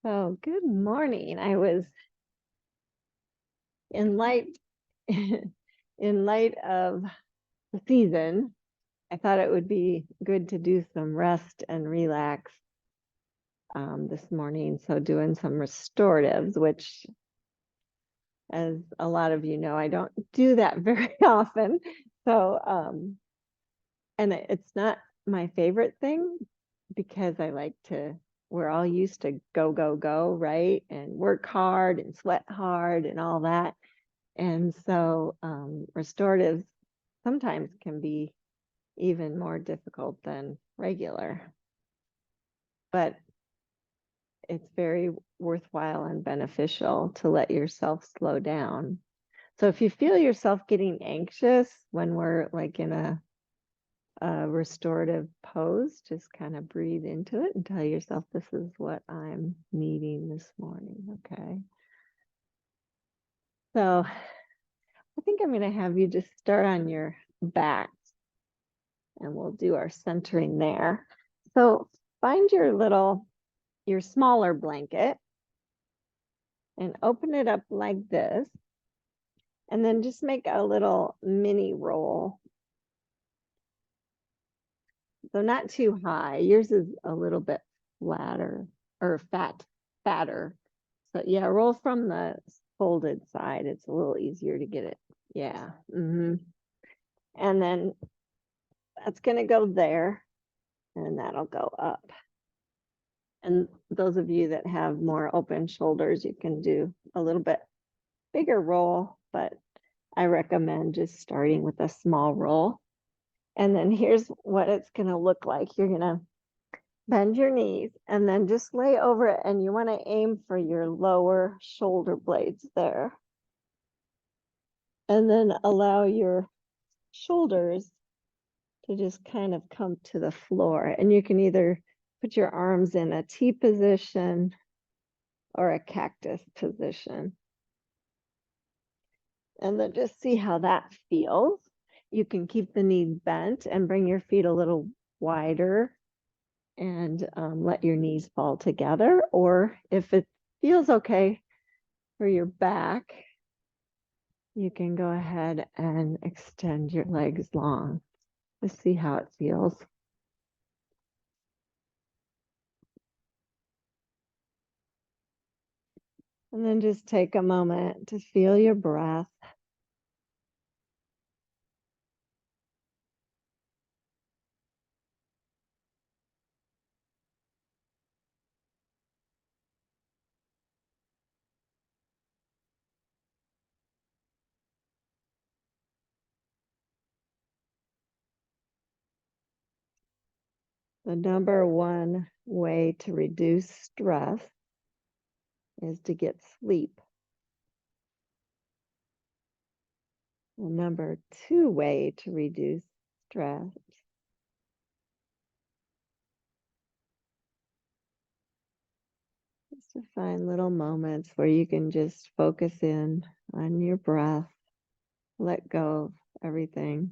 Oh, good morning. I was in light in light of the season, I thought it would be good to do some rest and relax this morning. So doing some restoratives, which as a lot of you know, I don't do that very often. So and it's not my favorite thing because I like to, we're all used to go, go, go, right? And work hard and sweat hard and all that. And so restoratives sometimes can be even more difficult than regular, but it's very worthwhile and beneficial to let yourself slow down. So if you feel yourself getting anxious when we're like in a restorative pose, just kind of breathe into it and tell yourself, this is what I'm needing this morning. Okay. So I think I'm going to have you just start on your back and we'll do our centering there. So find your smaller blanket and open it up like this. And then just make a little mini roll. So not too high. Yours is a little bit flatter or fatter. So yeah, roll from the folded side. It's a little easier to get it. Yeah. And then that's going to go there and that'll go up. And those of you that have more open shoulders, you can do a little bit bigger roll, but I recommend just starting with a small roll. And then here's what it's going to look like. You're going to bend your knees and then just lay over it. And you want to aim for your lower shoulder blades there. And then allow your shoulders to just kind of come to the floor. And you can either put your arms in a T position or a cactus position. And then just see how that feels. You can keep the knees bent and bring your feet a little wider and let your knees fall together. Or if it feels okay for your back, you can go ahead and extend your legs long. Let's see how it feels. And then just take a moment to feel your breath. The number one way to reduce stress is to get sleep. The number two way to reduce stress is to find little moments where you can just focus in on your breath, let go of everything.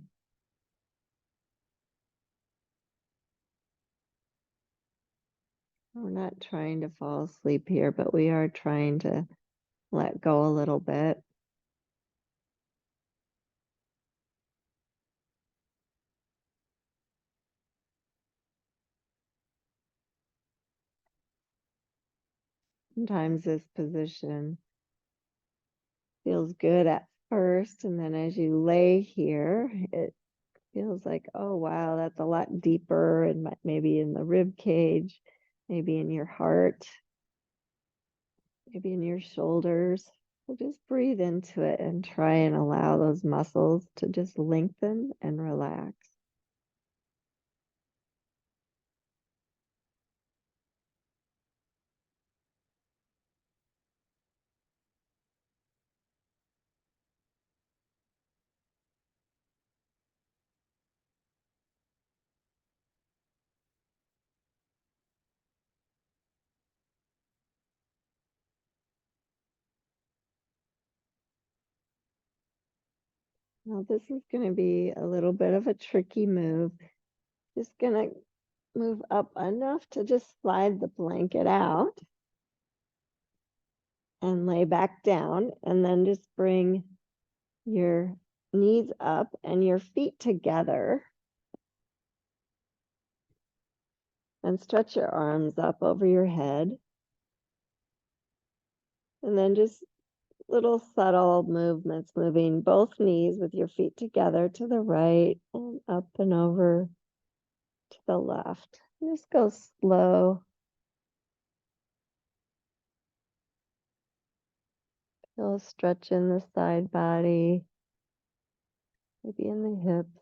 We're not trying to fall asleep here, but we are trying to let go a little bit. Sometimes this position feels good at first, and then as you lay here, it feels like, oh, wow, that's a lot deeper, and maybe in the rib cage, maybe in your heart, maybe in your shoulders. So just breathe into it and try and allow those muscles to just lengthen and relax. Now, this is going to be a little bit of a tricky move. Just going to move up enough to just slide the blanket out. and lay back down, and then just bring your knees up and your feet together and stretch your arms up over your head. And then just little subtle movements, moving both knees with your feet together to the right and up and over to the left. Just go slow. Feel a stretch in the side body, maybe in the hips.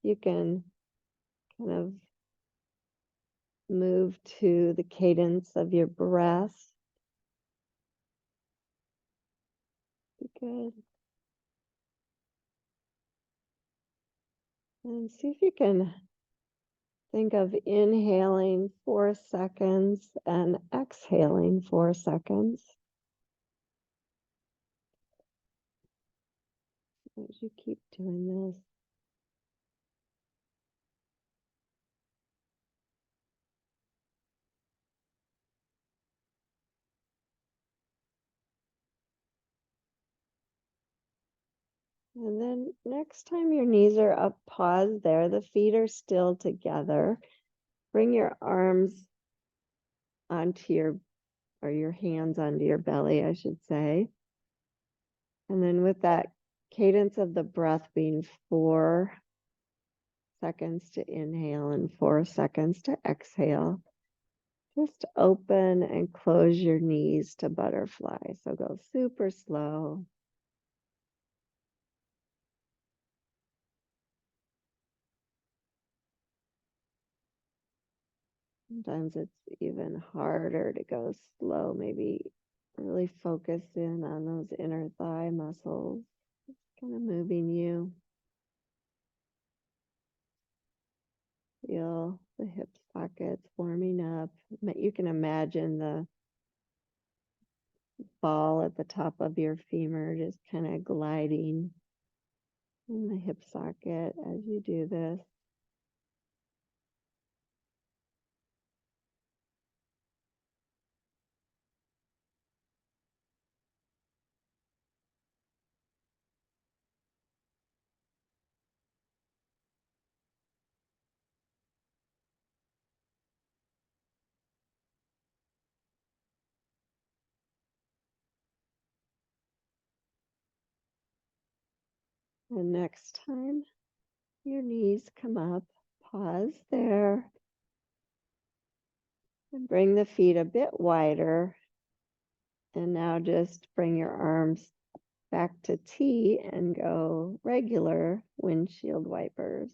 You can kind of move to the cadence of your breath. Be good. And see if you can think of inhaling 4 seconds and exhaling 4 seconds. As you keep doing this. And then next time your knees are up, pause there. The feet are still together. Bring your arms onto or your hands onto your belly, I should say. And then with that cadence of the breath being 4 seconds to inhale and 4 seconds to exhale, just open and close your knees to butterfly. So go super slow. Sometimes it's even harder to go slow. Maybe really focus in on those inner thigh muscles, kind of moving you. Feel the hip sockets warming up. You can imagine the ball at the top of your femur just kind of gliding in the hip socket as you do this. And next time your knees come up, pause there and bring the feet a bit wider. And now just bring your arms back to T and go regular windshield wipers.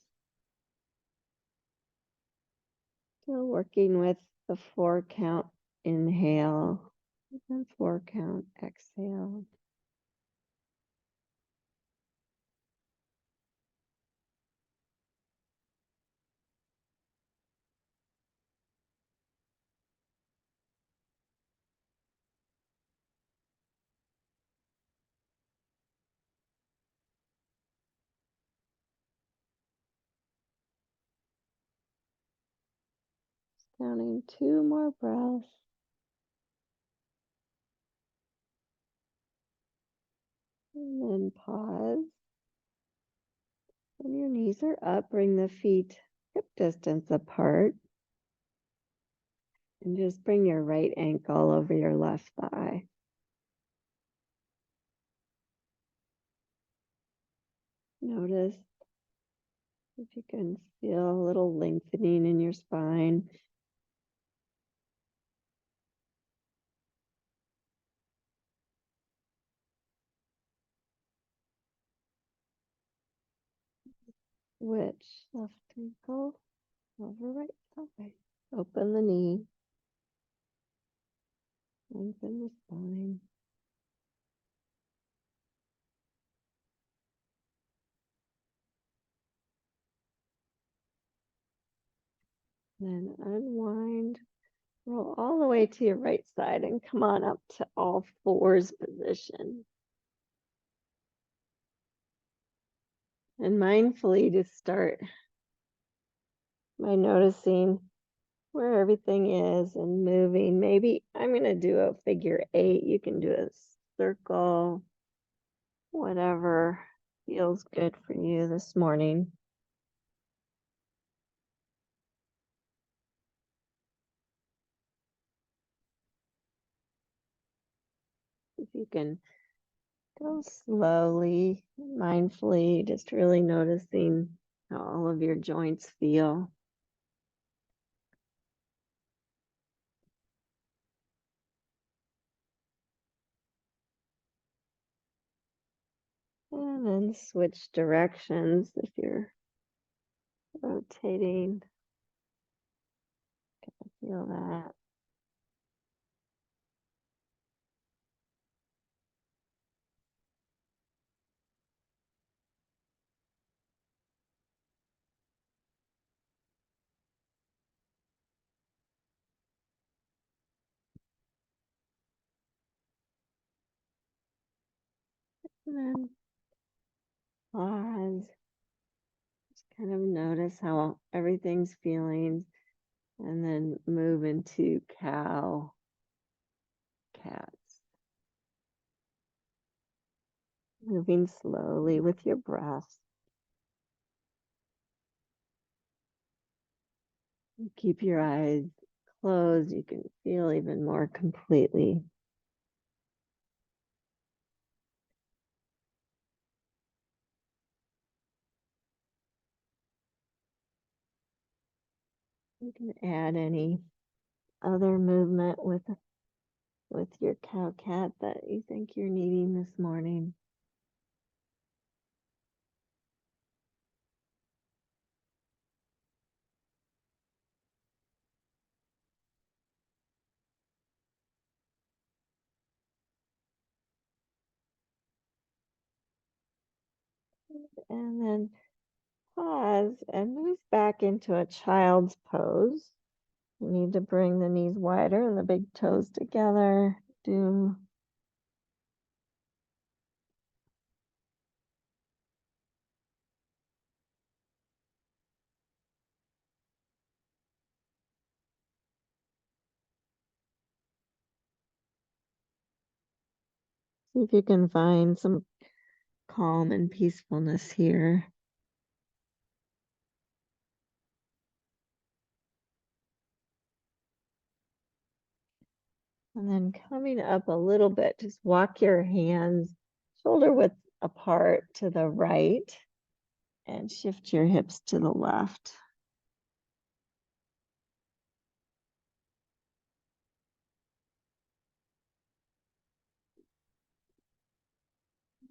Still working with the 4 count inhale and 4 count exhale. Counting 2 more breaths. And then pause. When your knees are up, bring the feet hip distance apart. And just bring your right ankle over your left thigh. Notice if you can feel a little lengthening in your spine. Switch left ankle over right thigh. Open the knee. Lengthen the spine. Then unwind. Roll all the way to your right side and come on up to all fours position. And mindfully just start by noticing where everything is and moving. Maybe I'm going to do a figure 8. You can do a circle, whatever feels good for you this morning. If you can go slowly, mindfully, just really noticing how all of your joints feel. And then switch directions if you're rotating. Feel that. And then pause. Just kind of notice how everything's feeling. And then move into cow, cats. Moving slowly with your breath. Keep your eyes closed. You can feel even more completely. You can add any other movement with your cow cat that you think you're needing this morning. And then pause and move back into a child's pose. You need to bring the knees wider and the big toes together. Do see if you can find some calm and peacefulness here. And then coming up a little bit, just walk your hands shoulder width apart to the right and shift your hips to the left.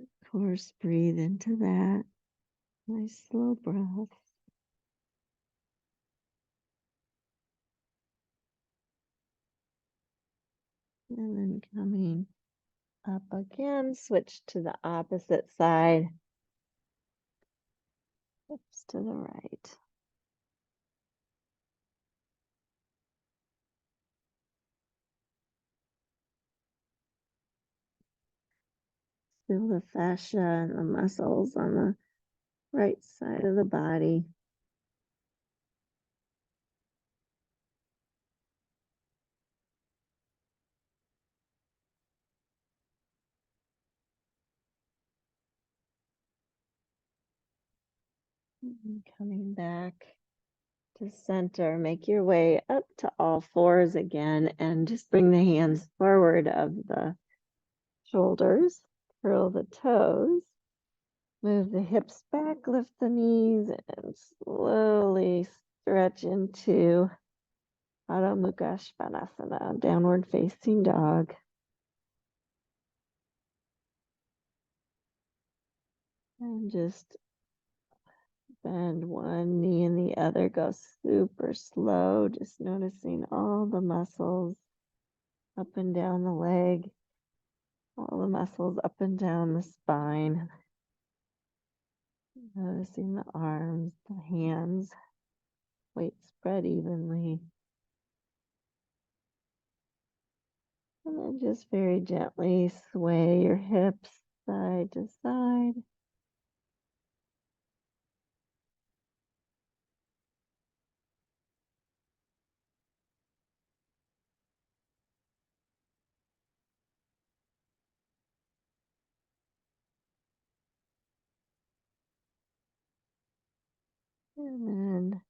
Of course, breathe into that. Nice slow breath. And then coming up again, switch to the opposite side. Hips to the right. Feel the fascia and the muscles on the right side of the body. And coming back to center, make your way up to all fours again and just bring the hands forward of the shoulders, curl the toes, move the hips back, lift the knees, and slowly stretch into Adho Mukha Svanasana, downward facing dog. And just bend one knee and the other, go super slow, just noticing all the muscles up and down the leg, all the muscles up and down the spine. Noticing the arms, the hands, weight spread evenly. And then just very gently sway your hips side to side. And then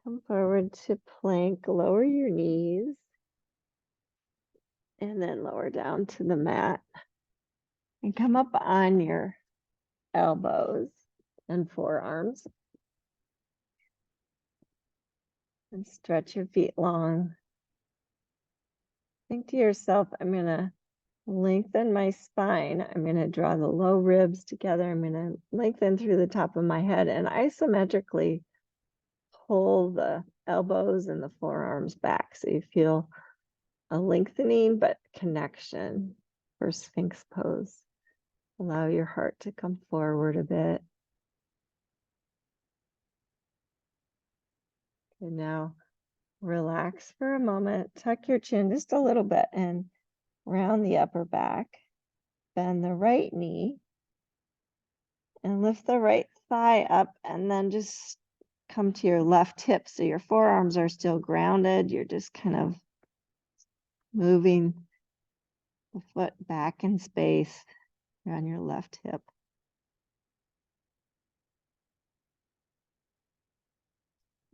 come forward to plank, lower your knees, and then lower down to the mat. And come up on your elbows and forearms. And stretch your feet long. Think to yourself, I'm going to lengthen my spine. I'm going to draw the low ribs together. I'm going to lengthen through the top of my head and isometrically pull the elbows and the forearms back. So you feel a lengthening but connection for Sphinx pose. Allow your heart to come forward a bit. And now relax for a moment. Tuck your chin just a little bit and round the upper back. Bend the right knee and lift the right thigh up, and then just come to your left hip. So your forearms are still grounded. You're just kind of moving the foot back in space on your left hip.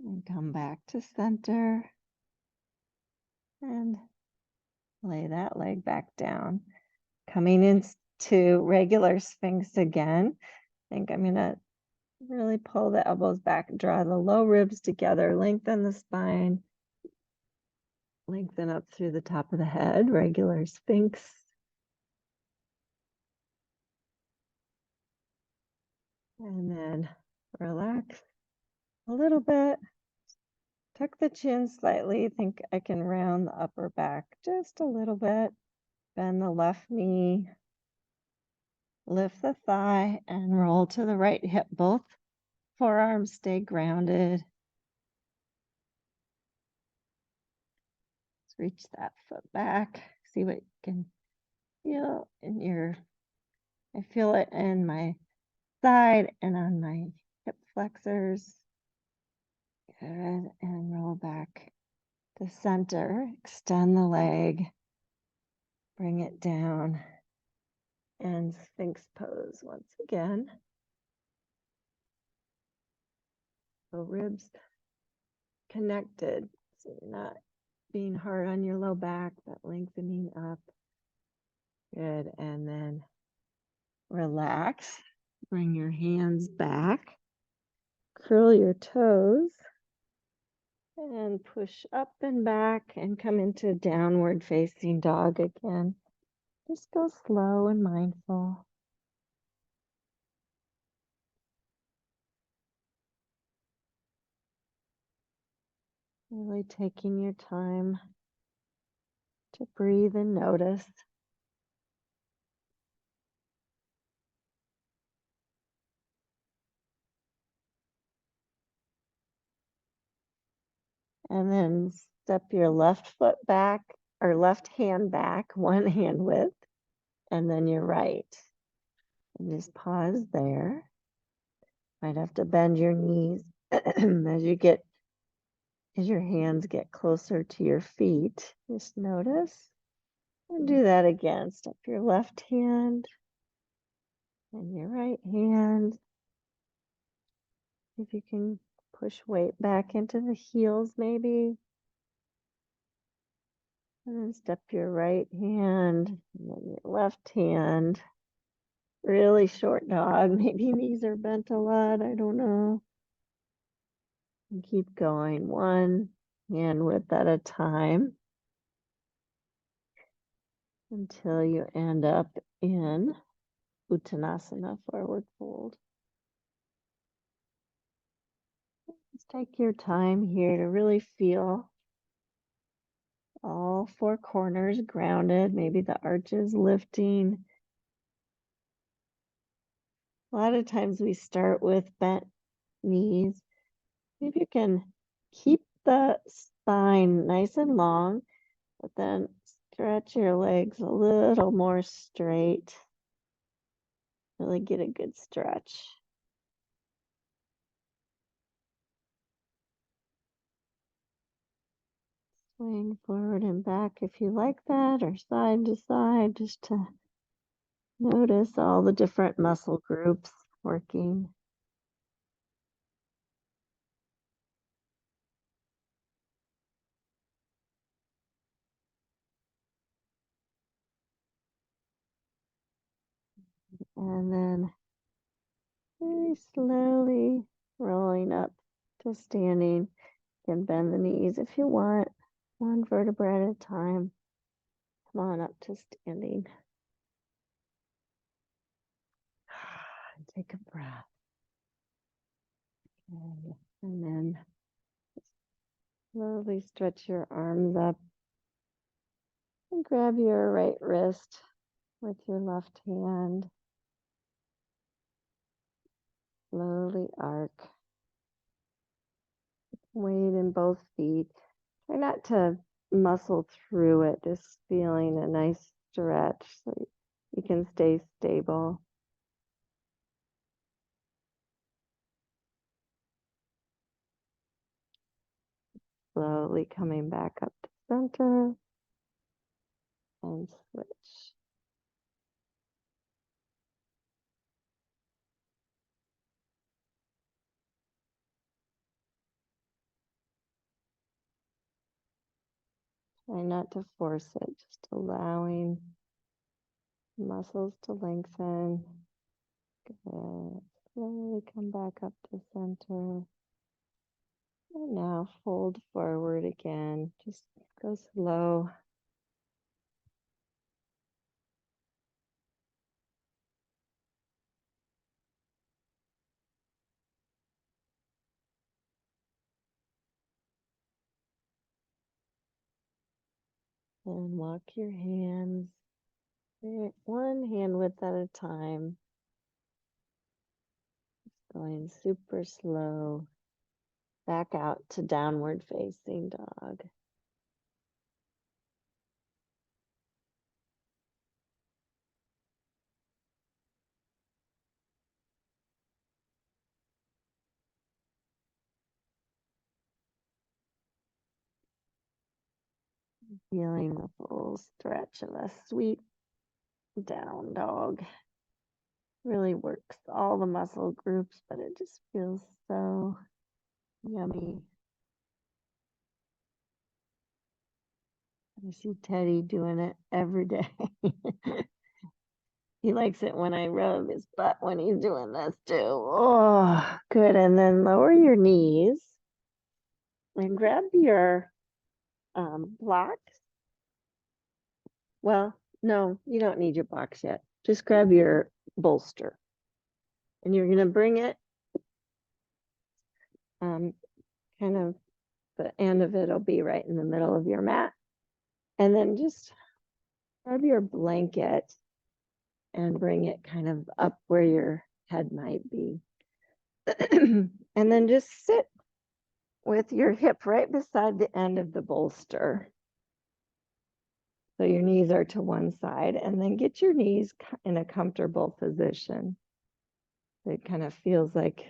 And come back to center and lay that leg back down. Coming into regular Sphinx again. I think I'm going to really pull the elbows back, draw the low ribs together, lengthen the spine, lengthen up through the top of the head, regular Sphinx. And then relax a little bit. Tuck the chin slightly. Think I can round the upper back just a little bit. Bend the left knee. Lift the thigh and roll to the right hip. Both forearms stay grounded. Let's reach that foot back. See what you can feel in your, I feel it in my side and on my hip flexors. Good. And roll back to center. Extend the leg. Bring it down. And Sphinx pose once again. So ribs connected. So you're not being hard on your low back, but lengthening up. Good. And then relax. Bring your hands back. Curl your toes. And push up and back and come into downward facing dog again. Just go slow and mindful. Really taking your time to breathe and notice. And then step your left foot back or left hand back, one hand width, and then your right. And just pause there. Might have to bend your knees as your hands get closer to your feet. Just notice. And do that again. Step your left hand and your right hand. If you can push weight back into the heels maybe. And then step your right hand and then your left hand. Really short dog. Maybe knees are bent a lot. I don't know. And keep going one hand width at a time until you end up in Uttanasana, forward fold. Just take your time here to really feel all four corners grounded, maybe the arches lifting. A lot of times we start with bent knees. If you can keep the spine nice and long, but then stretch your legs a little more straight. Really get a good stretch. Swing forward and back if you like that, or side to side, just to notice all the different muscle groups working. And then very slowly rolling up to standing. You can bend the knees if you want, one vertebra at a time. Come on up to standing. Take a breath. Okay. And then slowly stretch your arms up and grab your right wrist with your left hand. Slowly arc. Weight in both feet. Try not to muscle through it, just feeling a nice stretch so you can stay stable. Slowly coming back up to center and switch. Try not to force it, just allowing muscles to lengthen. Good. Slowly come back up to center. And now fold forward again. Just go slow. And walk your hands one hand width at a time. Going super slow. Back out to downward facing dog. Feeling the full stretch of a sweet down dog. Really works all the muscle groups, but it just feels so yummy. I see Teddy doing it every day. He likes it when I rub his butt when he's doing this too. Oh, good. And then lower your knees and grab your blocks. Well, no, you don't need your box yet. Just grab your bolster. And you're going to bring it kind of the end of it will be right in the middle of your mat. And then just grab your blanket and bring it kind of up where your head might be. And then just sit with your hip right beside the end of the bolster. So your knees are to one side, and then get your knees in a comfortable position. It kind of feels like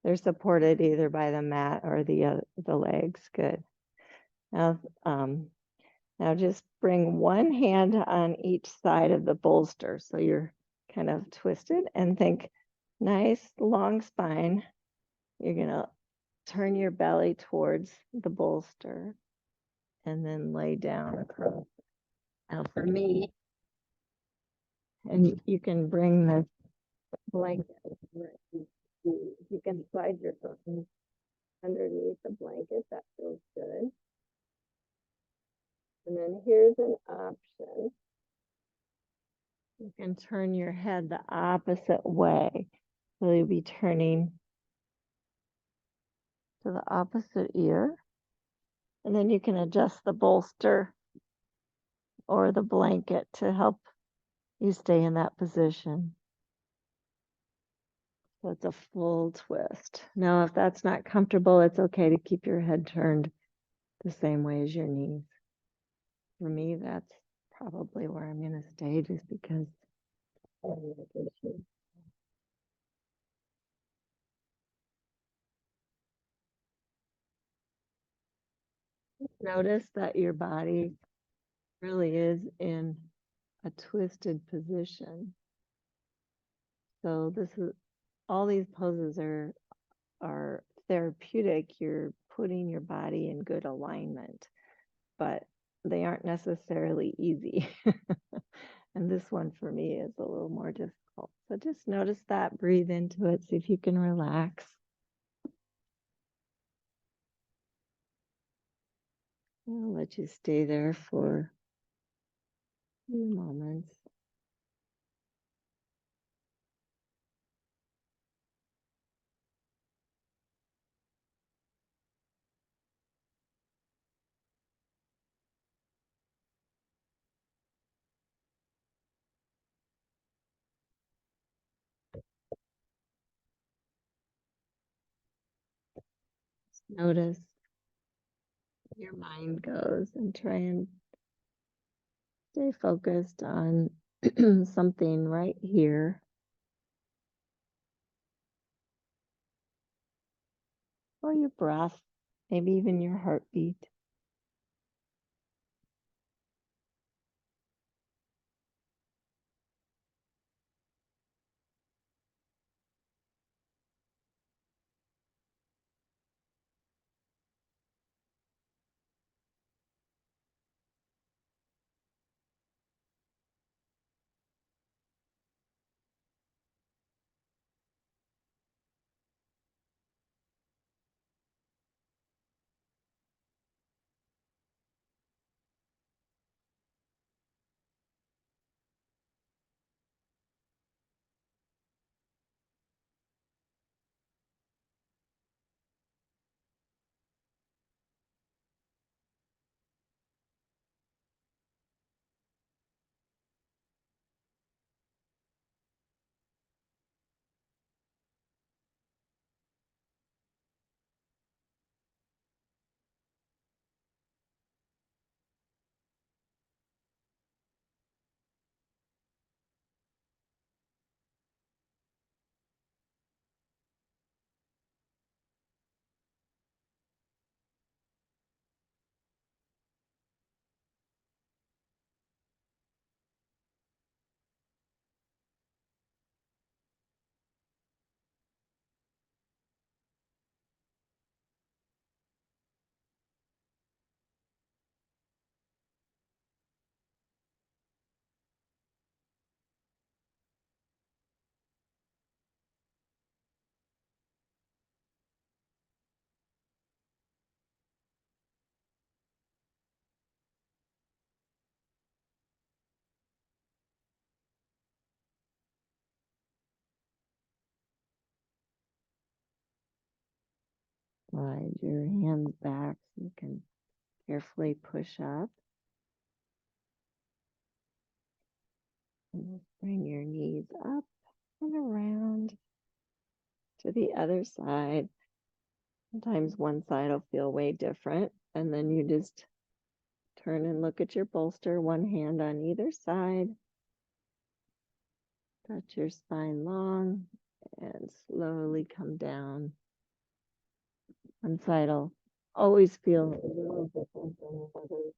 they're supported either by the mat or the legs. Good. Now, now just bring one hand on each side of the bolster. So you're kind of twisted, and think nice long spine. You're gonna turn your belly towards the bolster and then lay down across. Now for me, and you can bring the blanket, you can slide your thumbs underneath the blanket, that feels good. And then here's an option. You can turn your head the opposite way. So you'll be turning to the opposite ear. And then you can adjust the bolster or the blanket to help you stay in that position. So it's a full twist. Now, if that's not comfortable, it's okay to keep your head turned the same way as your knees. For me, that's probably where I'm going to stay just because of the issue. Notice that your body really is in a twisted position. So this is all these poses are therapeutic. You're putting your body in good alignment, but they aren't necessarily easy. And this one for me is a little more difficult. So just notice that, breathe into it, see if you can relax. I'll let you stay there for a few moments. Notice your mind goes and try and stay focused on something right here, or your breath, maybe even your heartbeat. Slide your hands back so you can carefully push up. And just bring your knees up and around to the other side. Sometimes one side will feel way different, and then you just turn and look at your bolster, one hand on either side. Stretch your spine long and slowly come down. One side will always feel a little different than the other.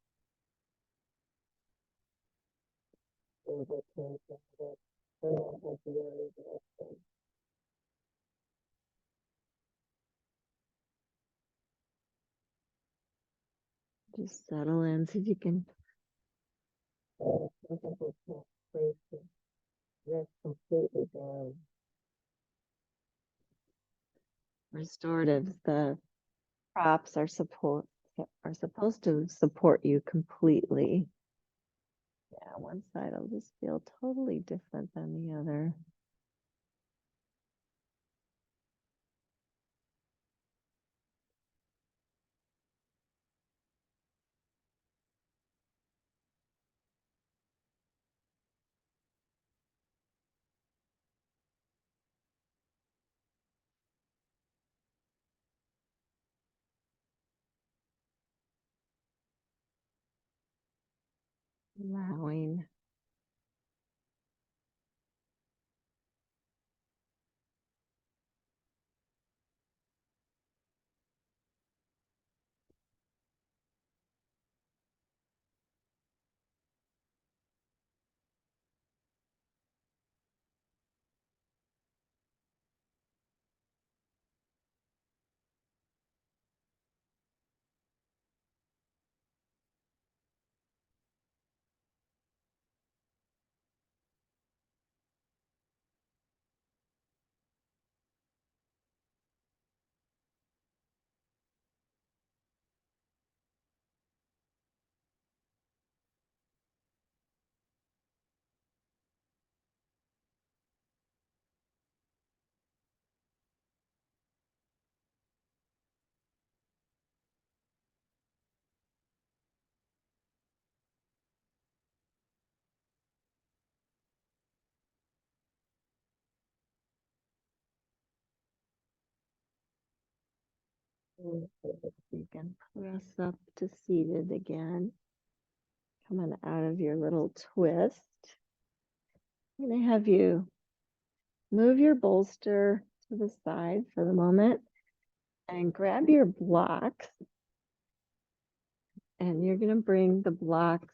Just settle in, see if you can place the wrist completely down. Restoratives, the props are supposed to support you completely. Yeah, one side will just feel totally different than the other. Allowing You can press up to seated again, coming out of your little twist. I'm going to have you move your bolster to the side for the moment and grab your blocks. And you're going to bring the blocks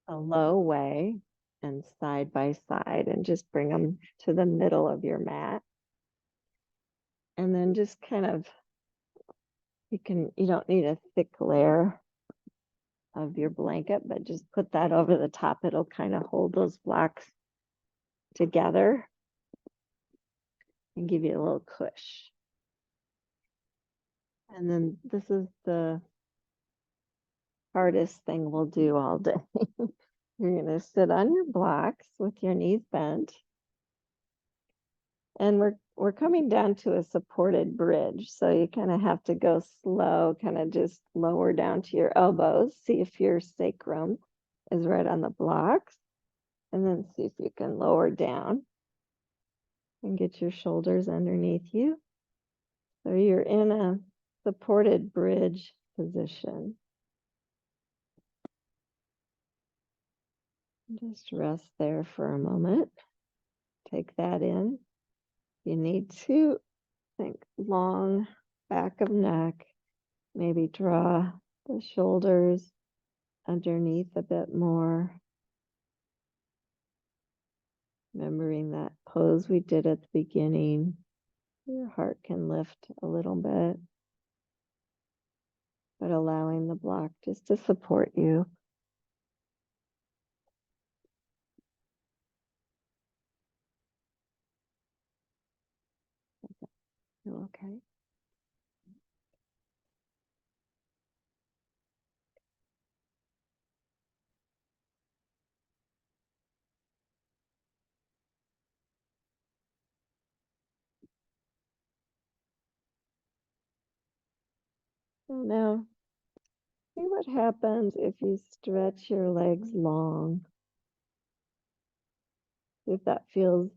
a low way and side by side and just bring them to the middle of your mat. And then just kind of, you don't need a thick layer of your blanket, but just put that over the top. It'll kind of hold those blocks together and give you a little push. And then this is the hardest thing we'll do all day. You're going to sit on your blocks with your knees bent. And we're coming down to a supported bridge. So you kind of have to go slow, kind of just lower down to your elbows. See if your sacrum is right on the blocks. And then see if you can lower down and get your shoulders underneath you. So you're in a supported bridge position. Just rest there for a moment. Take that in. You need to think long back of neck. Maybe draw the shoulders underneath a bit more. Remembering that pose we did at the beginning. Your heart can lift a little bit, but allowing the block just to support you. Feel okay? So now, see what happens if you stretch your legs long. If that feels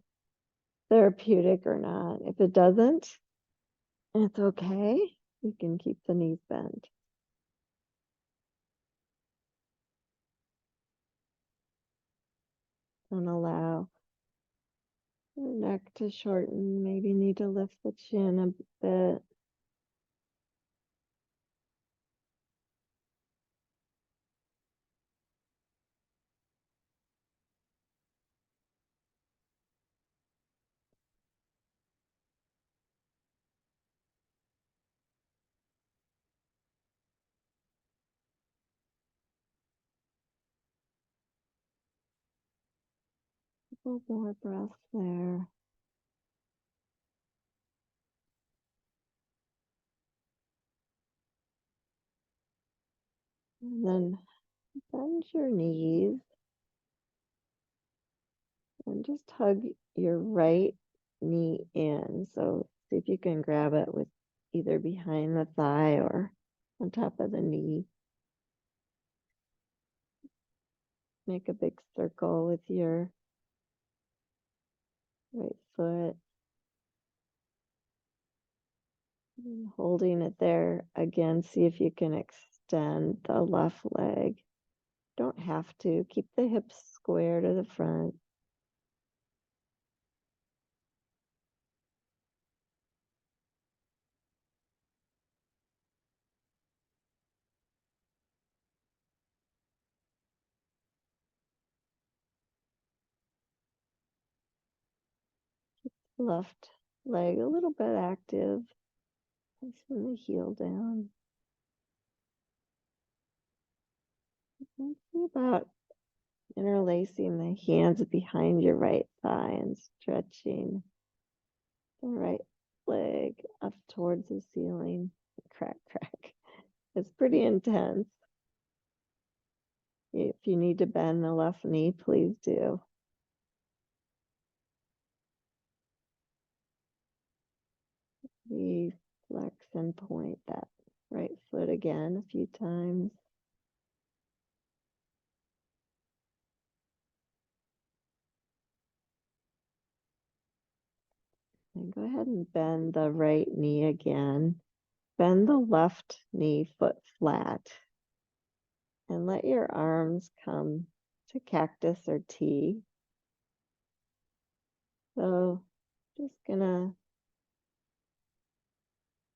therapeutic or not. If it doesn't, it's okay. You can keep the knees bent. And allow your neck to shorten. Maybe need to lift the chin a bit. Couple more breaths there. And then bend your knees and just hug your right knee in. So see if you can grab it with either behind the thigh or on top of the knee. Make a big circle with your right foot. And holding it there again, see if you can extend the left leg. Don't have to. Keep the hips square to the front. Left leg a little bit active. Placing the heel down. And see about interlacing the hands behind your right thigh and stretching the right leg up towards the ceiling. Crack, crack. It's pretty intense. If you need to bend the left knee, please do. We flex and point that right foot again a few times. And go ahead and bend the right knee again. bend the left knee foot flat and let your arms come to cactus or T. So just gonna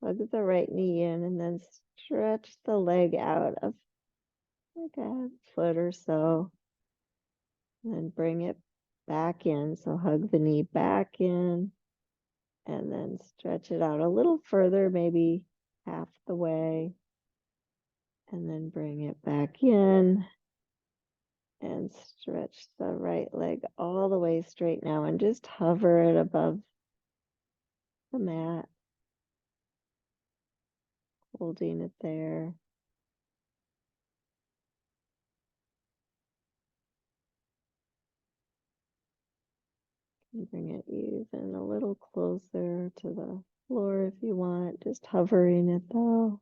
hug the right knee in and then stretch the leg out of like a foot or so. And then bring it back in. So hug the knee back in and then stretch it out a little further, maybe half the way. And then bring it back in and stretch the right leg all the way straight now and just hover it above the mat, holding it there. And bring it even a little closer to the floor if you want, just hovering it though.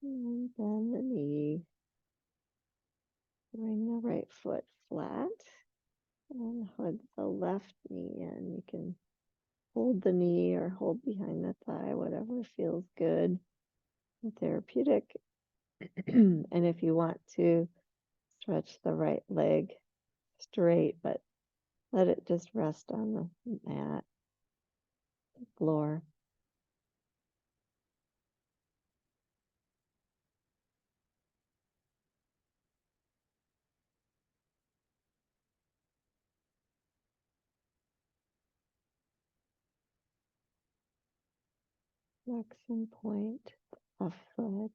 And bend the knee. Bring the right foot flat and hug the left knee in. You can hold the knee or hold behind the thigh, whatever feels good and therapeutic. And if you want to stretch the right leg straight, but let it just rest on the mat, the floor. Flex and point a foot.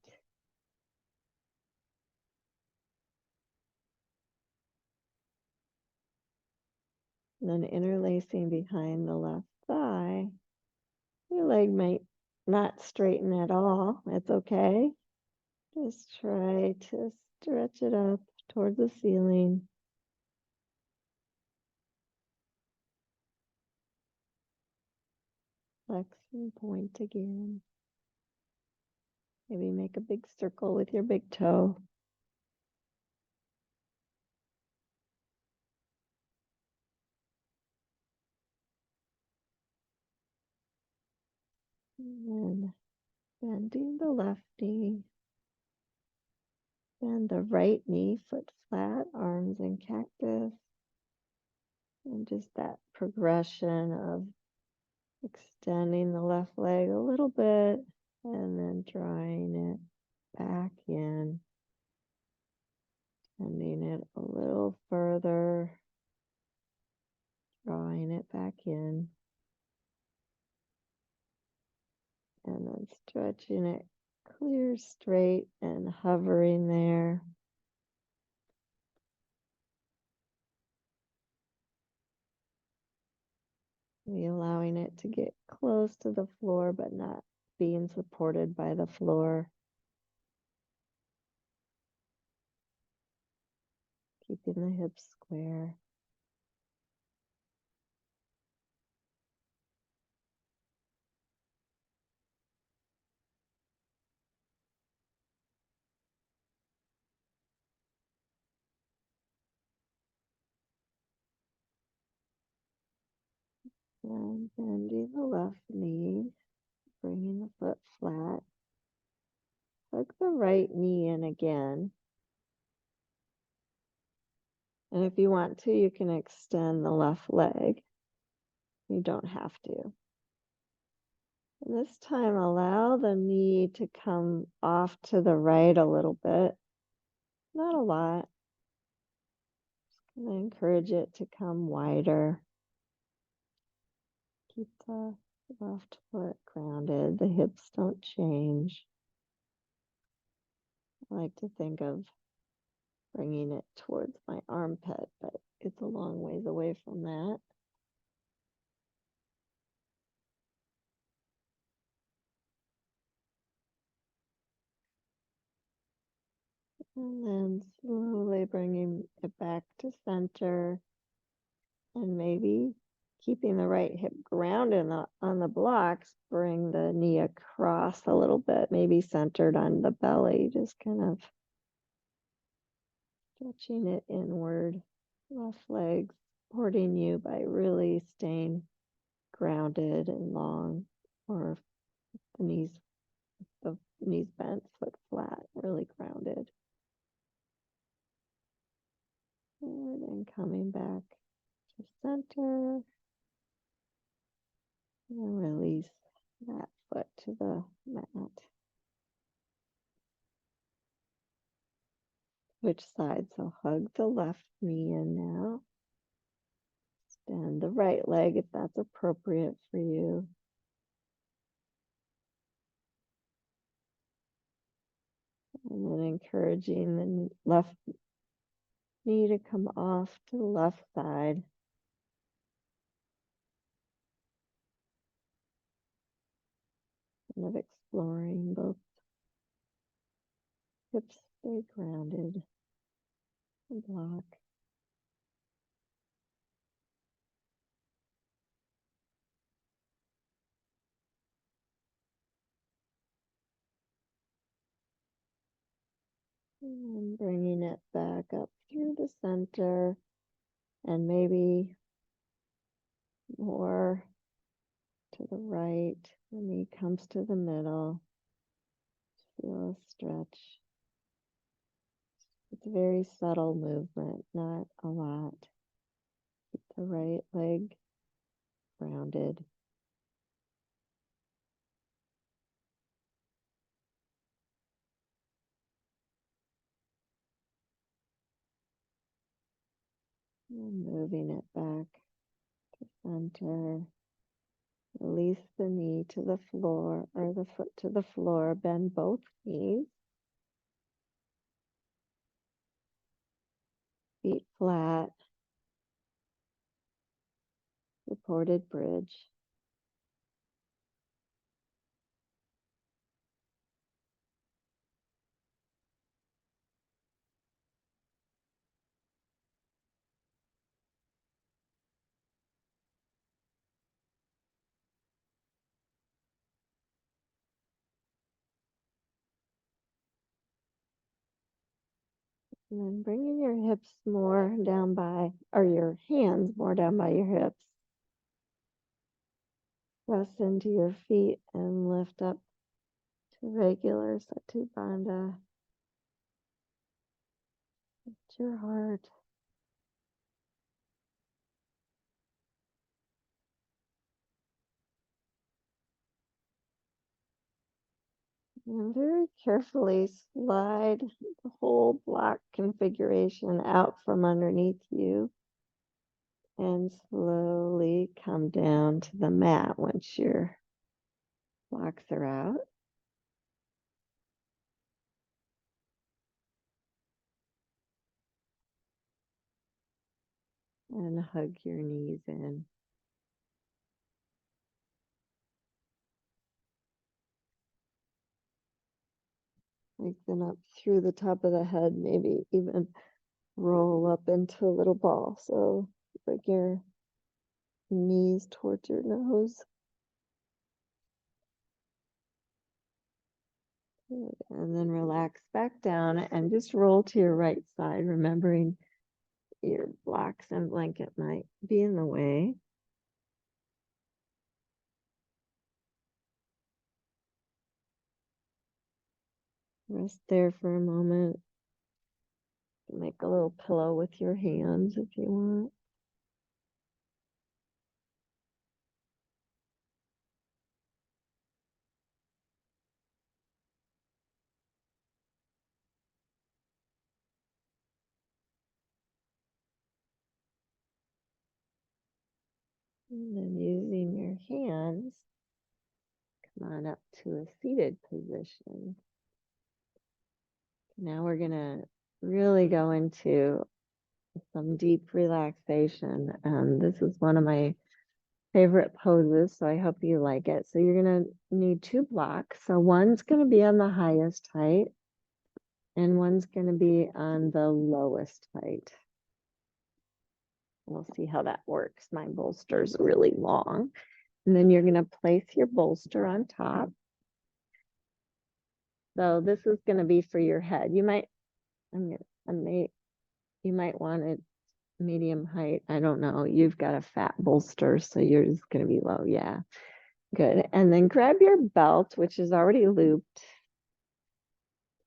And then interlacing behind the left thigh. Your leg might not straighten at all. It's okay. Just try to stretch it up toward the ceiling. Flex and point again. Maybe make a big circle with your big toe. And then bending the left knee. Bend the right knee, foot flat, arms in cactus. And just that progression of extending the left leg a little bit and then drawing it back in, bending it a little further, drawing it back in, and then stretching it clear, straight, and hovering there. Maybe allowing it to get close to the floor, but not being supported by the floor. Keeping the hips square. And bending the left knee, bringing the foot flat. Hug the right knee in again. And if you want to, you can extend the left leg. You don't have to. And this time, allow the knee to come off to the right a little bit. Not a lot. Just going to encourage it to come wider. Keep the left foot grounded. The hips don't change. I like to think of bringing it towards my armpit, but it's a long ways away from that. And then slowly bringing it back to center, and maybe keeping the right hip grounded on the blocks, bring the knee across a little bit, maybe centered on the belly, just kind of stretching it inward, left leg supporting you by really staying grounded and long, or the knees bent, foot flat, really grounded. And then coming back to center, and release that foot to the mat. Which side? So hug the left knee in now. Extend the right leg if that's appropriate for you. And then encouraging the left knee to come off to the left side. Kind of exploring both hips stay grounded and block. And bringing it back up through the center, and maybe more to the right. The knee comes to the middle. Feel a stretch. It's a very subtle movement, not a lot. Keep the right leg grounded. And moving it back to center. Release the knee to the floor, or the foot to the floor. Bend both knees. Feet flat. Supported bridge. And then bringing your hips more down by, or your hands more down by your hips. Press into your feet and lift up to regular Sati Bandha. Lift your heart. And very carefully slide the whole block configuration out from underneath you. And slowly come down to the mat once your blocks are out. And hug your knees in. Lengthen up through the top of the head, maybe even roll up into a little ball. So bring your knees towards your nose. Good. And then relax back down and just roll to your right side, remembering your blocks and blanket might be in the way. Rest there for a moment. Make a little pillow with your hands if you want. And then using your hands, come on up to a seated position. Now we're going to really go into some deep relaxation. This is one of my favorite poses, so I hope you like it. So you're going to need two blocks. So one's going to be on the highest height, and one's going to be on the lowest height. We'll see how that works. My bolster is really long. And then you're going to place your bolster on top. So this is going to be for your head. You might want to medium height. I don't know. You've got a fat bolster, so yours is going to be low. Yeah, good. And then grab your belt, which is already looped,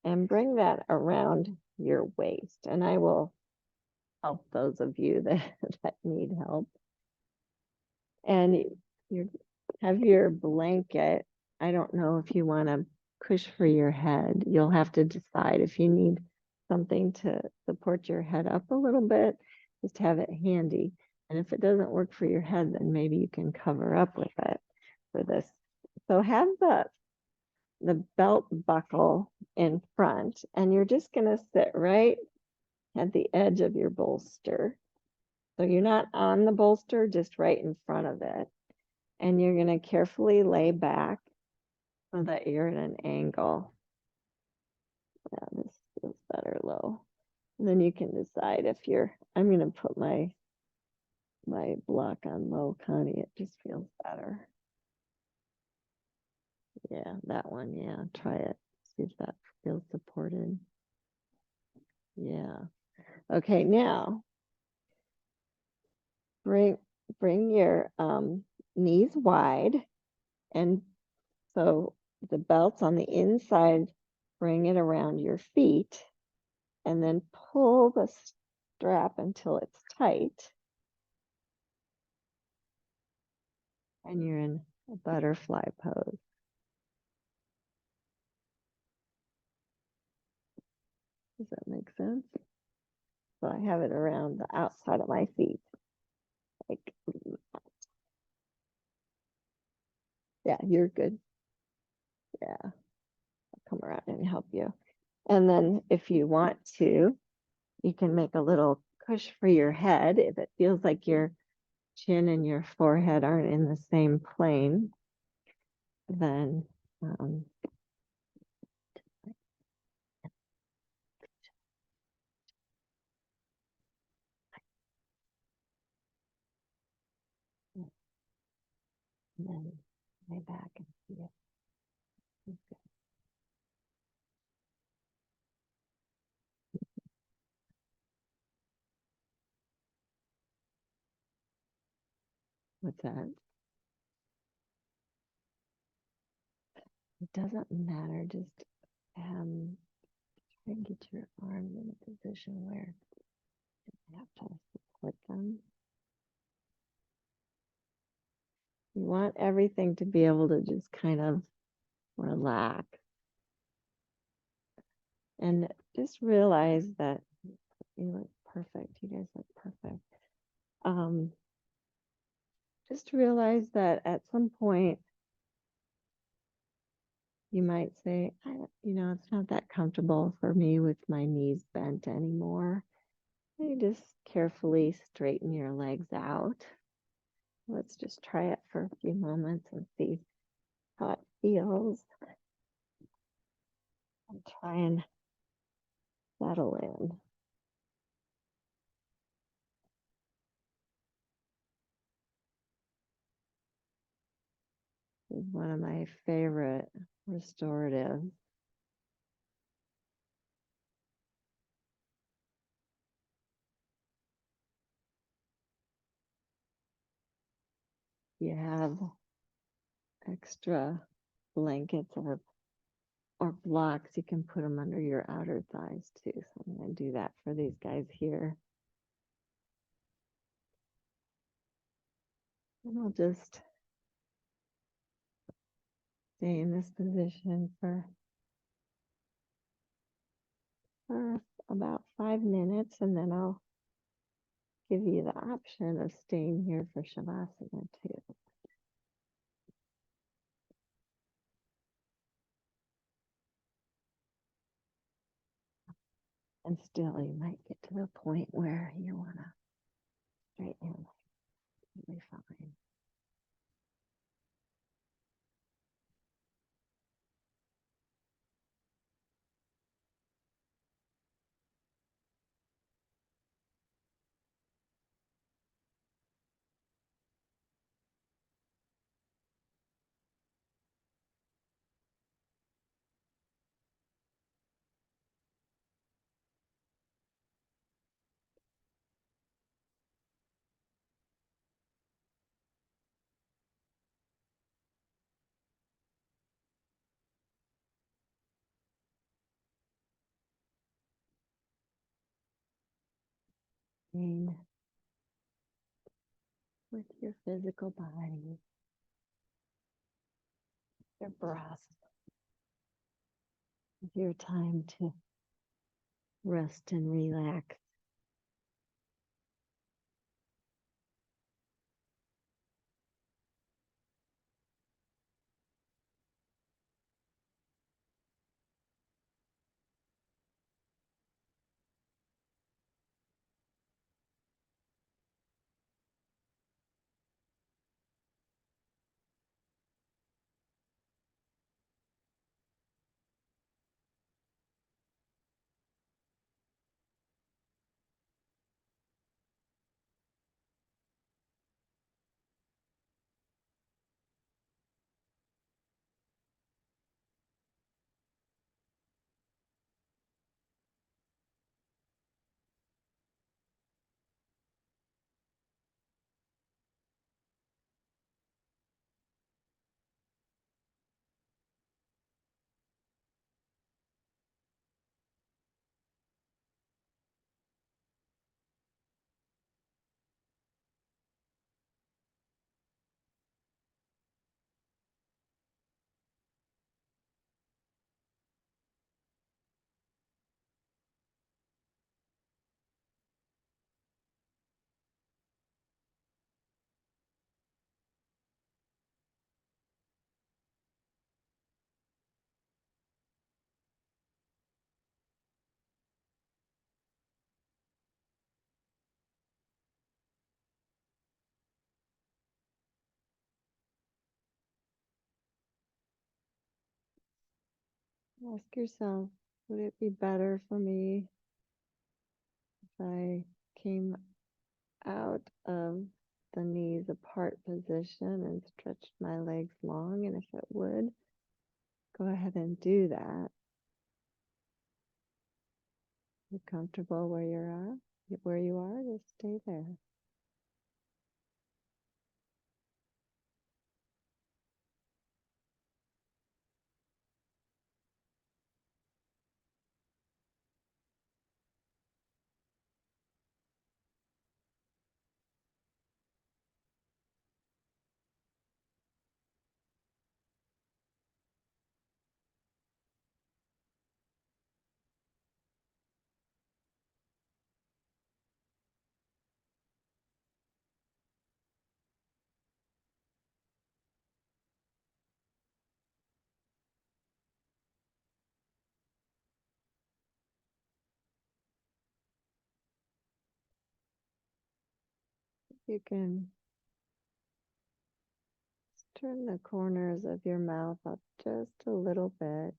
and bring that around your waist. And I will help those of you that need help. And you have your blanket. I don't know if you want to push for your head. You'll have to decide if you need something to support your head up a little bit, just have it handy. And if it doesn't work for your head, then maybe you can cover up with it for this. So have the belt buckle in front, and you're just going to sit right at the edge of your bolster. So you're not on the bolster, just right in front of it. And you're going to carefully lay back so that you're at an angle. Yeah, this feels better low. And then you can decide if I'm going to put my block on low, Connie. It just feels better. Yeah, that one. Yeah, try it. See if that feels supported. Yeah. Okay, now bring your knees wide, and so the belt's on the inside, bring it around your feet, and then pull the strap until it's tight. And you're in a butterfly pose. Does that make sense? So I have it around the outside of my feet. Like, yeah, you're good. Yeah, I'll come around and help you. And then if you want to, you can make a little push for your head if it feels like your chin and your forehead aren't in the same plane. Then lay back and see it. What's that? It doesn't matter. Just try and get your arms in a position where you have to support them. You want everything to be able to just kind of relax. And just realize that you look perfect. You guys look perfect. Just realize that at some point you might say, it's not that comfortable for me with my knees bent anymore. You just carefully straighten your legs out. Let's just try it for a few moments and see how it feels. And try and settle in. This is one of my favorite restoratives. You have extra blankets or blocks, you can put them under your outer thighs too. So I'm going to do that for these guys here. And I'll just stay in this position for about 5 minutes, and then I'll give you the option of staying here for Shavasana too. And still, you might get to the point where you want to straighten your legs. You'll be fine. Being with your physical body, your breath, your time to rest and relax. Ask yourself, would it be better for me if I came out of the knees apart position and stretched my legs long? And if it would, go ahead and do that. You're comfortable where where you are, just stay there. You can turn the corners of your mouth up just a little bit.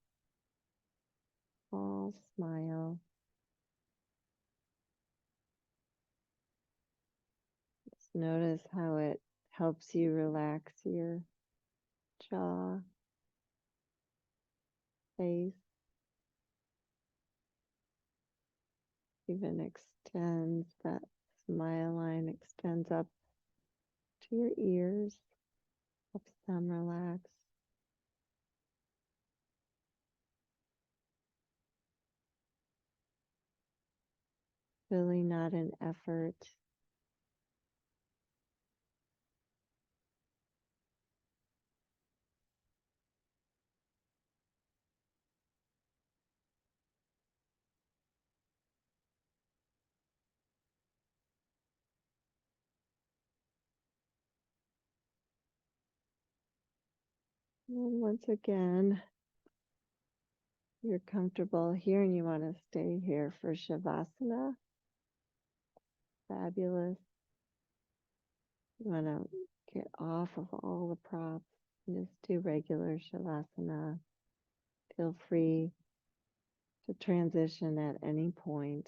Small smile. Just notice how it helps you relax your jaw, face, even extends, that smile line extends up to your ears, helps them relax. Really not an effort. And once again, you're comfortable here and you want to stay here for Shavasana. Fabulous. You want to get off of all the props and just do regular Shavasana. Feel free to transition at any point.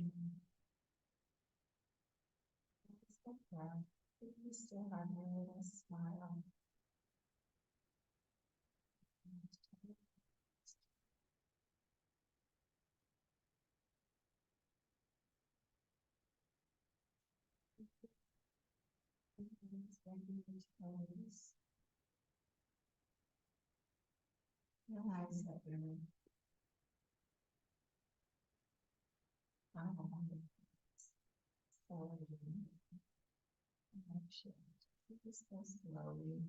You still have your little smile. Realize that you're slowly. Just go slowly.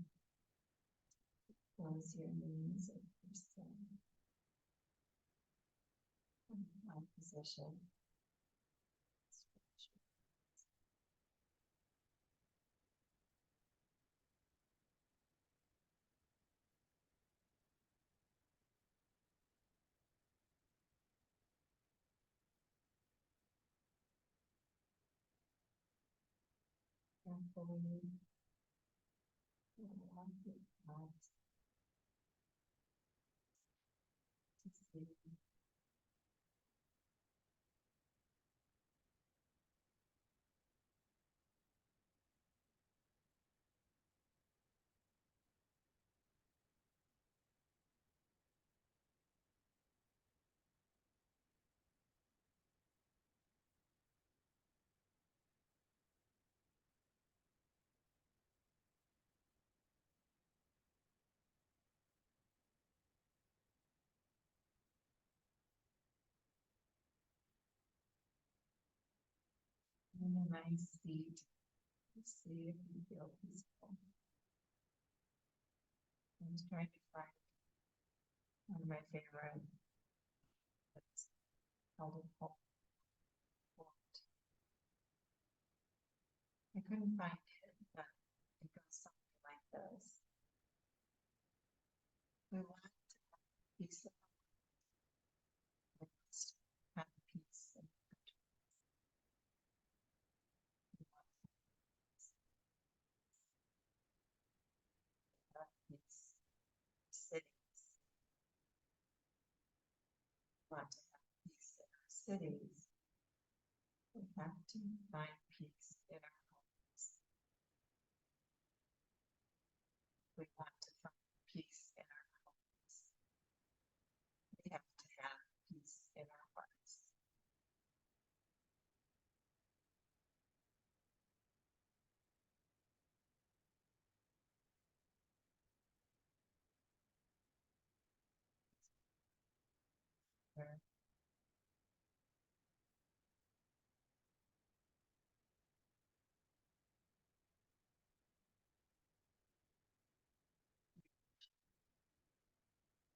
Close your knees at first. My position. Carefully. Allow your thoughts to sleep. In a nice seat. See if you feel peaceful. I'm just trying to find one of my favorite. It's called a quote. I couldn't find it, but it goes something like this. We want to have peace of mind. We must have peace and have peace. Cities. We want to have peace in our cities. We have to find peace in our homes. We want to find peace in our homes. We have to have peace in our hearts.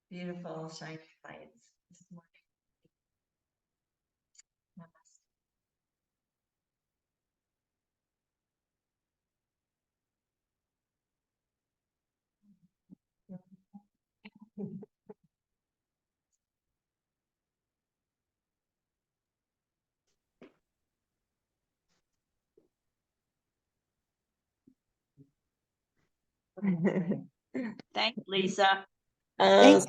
Beautiful shiny lights this morning. Namaste. Thanks, Lisa. Thank